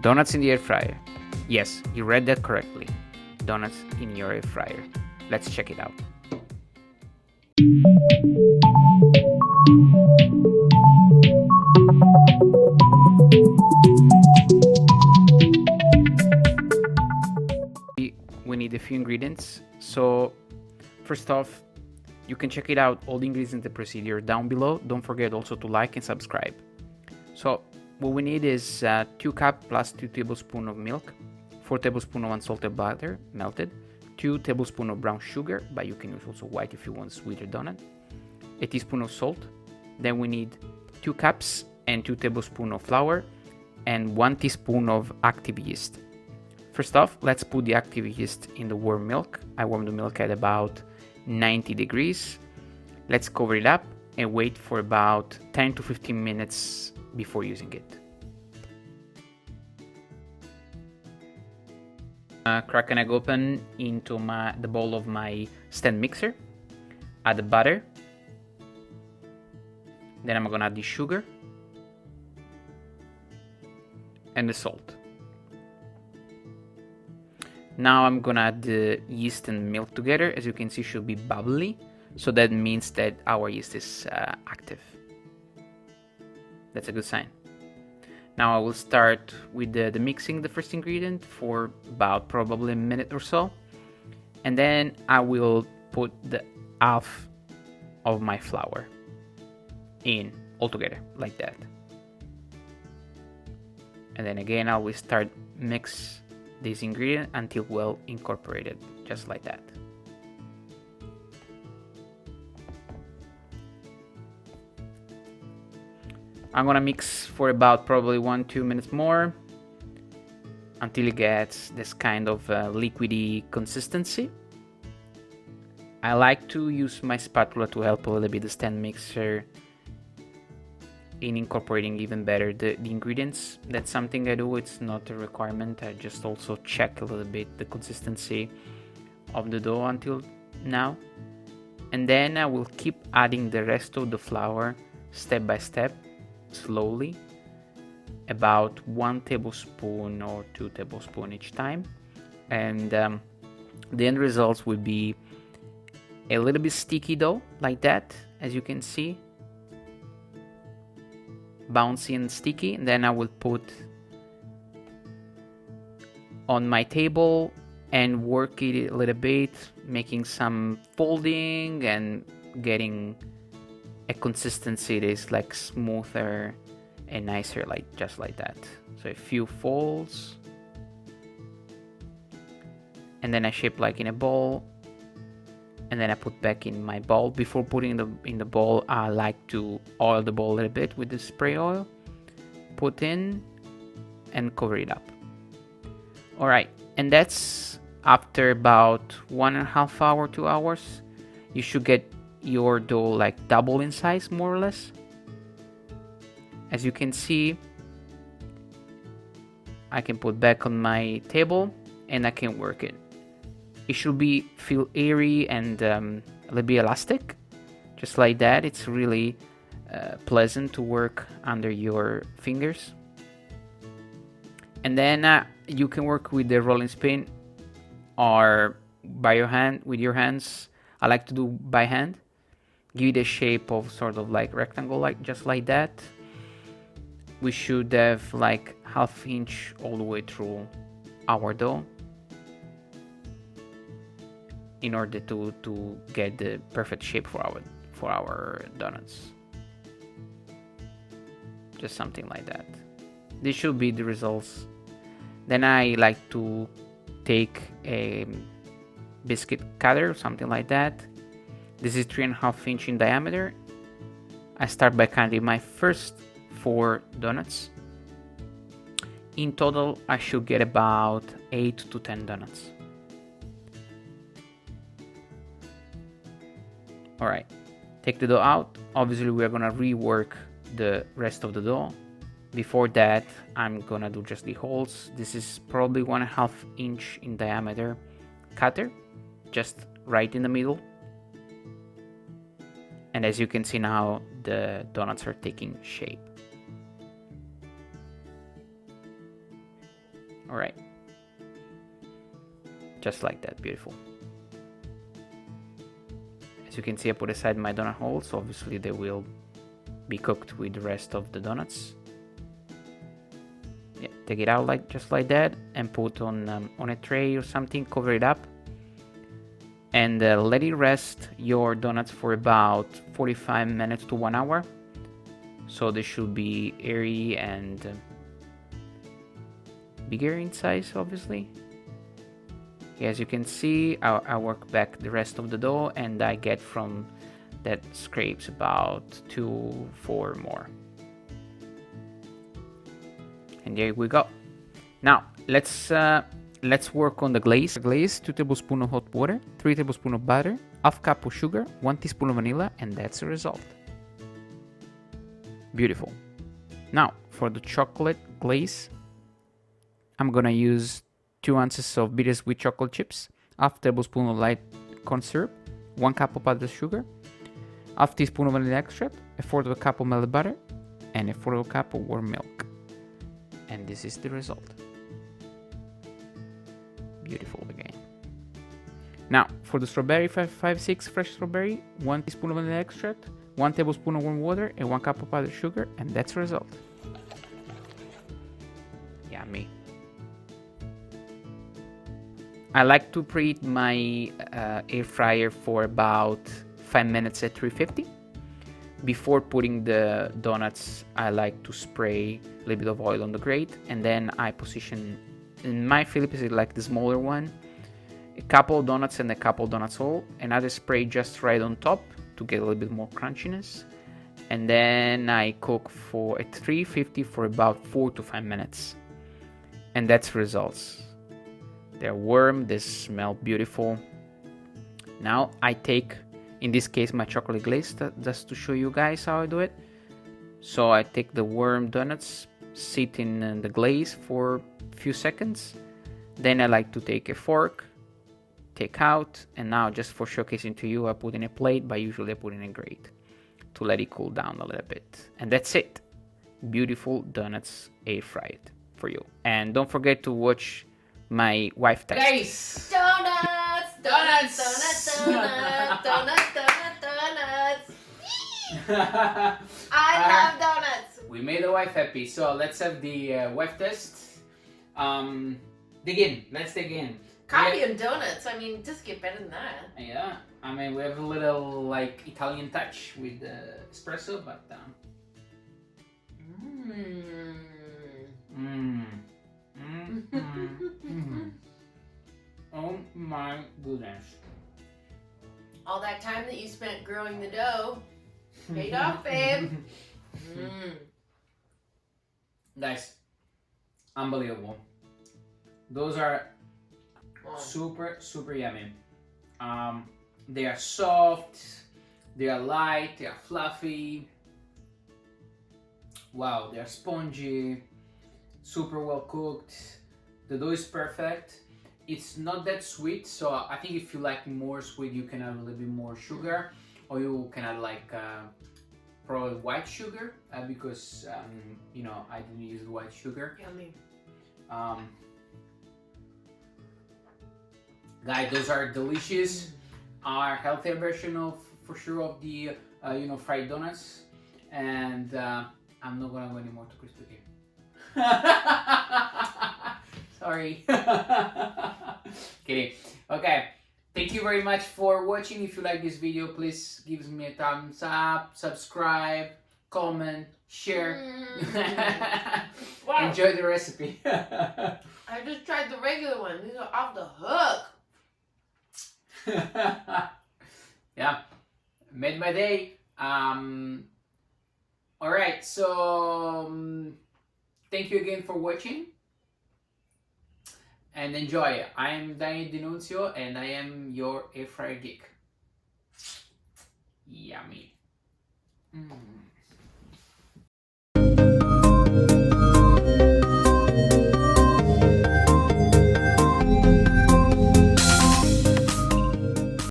Donuts in the air fryer. Yes, you read that correctly. Donuts in your air fryer. Let's check it out. We need a few ingredients. So first off, you can check it out, all the ingredients in the procedure down below. Don't forget also to like and subscribe. So what we need is 2 cups plus 2 tablespoons of milk, 4 tablespoons of unsalted butter melted, 2 tablespoons of brown sugar, but you can use also white if you want sweeter donut, a teaspoon of salt. Then we need 2 cups and 2 tablespoons of flour and 1 teaspoon of active yeast. First off, let's put the active yeast in the warm milk. I warm the milk at about 90 degrees. Let's cover it up and wait for about 10 to 15 minutes before using it. Crack an egg open into the bowl of my stand mixer. Add the butter. Then I'm gonna add the sugar and the salt. Now I'm gonna add the yeast and milk together. As you can see, it should be bubbly, so that means that our yeast is active. That's a good sign. Now I will start with the mixing the first ingredient for about probably a minute or so, and then I will put the half of my flour in all together like that. And then again I will start mix this ingredient until well incorporated, just like that. I'm gonna mix for about probably 1-2 minutes more until it gets this kind of liquidy consistency. I like to use my spatula to help a little bit the stand mixer in incorporating even better the ingredients. That's something I do, it's not a requirement. I just also check a little bit the consistency of the dough until now. And then I will keep adding the rest of the flour step by step, slowly, about 1 tablespoon or 2 tablespoons each time. And the end results will be a little bit sticky dough, like that, as you can see. Bouncy and sticky. And then I will put on my table and work it a little bit, making some folding and getting a consistency that is like smoother and nicer, like just like that. So a few folds, and then I shape like in a ball, and then I put back in my bowl. Before putting in the bowl, I like to oil the bowl a little bit with the spray oil, put in and cover it up. All right, and that's after about 1.5 hours, 2 hours. You should get your dough like double in size, more or less. As you can see, I can put back on my table and I can work it. It should feel airy and a little bit elastic, just like that. It's really pleasant to work under your fingers. And then you can work with the rolling pin or by your hand, with your hands. I like to do by hand. Give it a shape of sort of like rectangle, like just like that. We should have like 1/2 inch all the way through our dough in order to get the perfect shape for our donuts. Just something like that. This should be the results. Then I like to take a biscuit cutter, something like that. This is 3.5 inch in diameter. I start by cutting my first 4 donuts. In total, I should get about 8 to 10 donuts. All right, take the dough out. Obviously, we're gonna rework the rest of the dough. Before that, I'm gonna do just the holes. This is probably 1.5 inch in diameter cutter, just right in the middle. And as you can see now, the donuts are taking shape. All right, just like that, beautiful. As you can see, I put aside my donut holes, so obviously they will be cooked with the rest of the donuts. Yeah, take it out just like that, and put on a tray or something, cover it up, and let it rest your donuts for about 45 minutes to 1 hour. So they should be airy and bigger in size, obviously. As you can see, I work back the rest of the dough, and I get from that scrapes about 2-4 more. And there we go. Now let's work on the glaze. 2 tablespoons of hot water, 3 tablespoons of butter, half cup of sugar, 1 teaspoon of vanilla, and that's the result. Beautiful. Now for the chocolate glaze, I'm gonna use 2 ounces of bittersweet chocolate chips, half tablespoon of light corn syrup, 1 cup of powdered sugar, half teaspoon of vanilla extract, a quarter of a cup of melted butter, and a quarter of a cup of warm milk. And this is the result. Beautiful again. Now for the strawberry, 5-6 fresh strawberry, 1 teaspoon of vanilla extract, 1 tablespoon of warm water, and 1 cup of powdered sugar, and that's the result. Yummy. I like to preheat my air fryer for about 5 minutes at 350. Before putting the donuts, I like to spray a little bit of oil on the grate, and then I position, in my Philips is like the smaller one, a couple of donuts and a couple of donuts whole, another spray just right on top to get a little bit more crunchiness, and then I cook for at 350 for about 4 to 5 minutes, and that's the results. They're warm, they smell beautiful. Now I take, in this case, my chocolate glaze, just to show you guys how I do it. So I take the warm donuts, sit in the glaze for a few seconds, then I like to take a fork, take out, and now just for showcasing to you, I put in a plate, but usually I put in a grate to let it cool down a little bit. And that's it. Beautiful donuts air fried for you. And don't forget to watch my wife test. Guys! Donuts! Donuts! Donuts! Donuts! Donuts! Donuts! Donuts! I love donuts! We made the wife happy, so let's have the wife test. Dig in. Let's dig in. Coffee and donuts. I mean, just get better than that. Yeah. I mean, we have a little like Italian touch with the espresso, but oh my goodness. All that time that you spent growing the dough paid off, babe. Guys, unbelievable. Those are super yummy. They are soft, they are light, they are fluffy. Wow, they are spongy, super well cooked. The dough is perfect. It's not that sweet, so I think if you like more sweet, you can add a little bit more sugar, or you can add like probably white sugar, because you know, I didn't use white sugar. Yummy. Guys, those are delicious. Our healthier version of, for sure, of the you know, fried donuts. And I'm not gonna go anymore to Krispy Kreme. Sorry. Kidding. Okay. Thank you very much for watching. If you like this video, please give me a thumbs up, subscribe, comment, share. Wow. Enjoy the recipe. I just tried the regular one. These are off the hook. Yeah, made my day. All right, so thank you again for watching and enjoy. I am Daniel Denuncio, and I am your Air Fryer Geek. Yummy.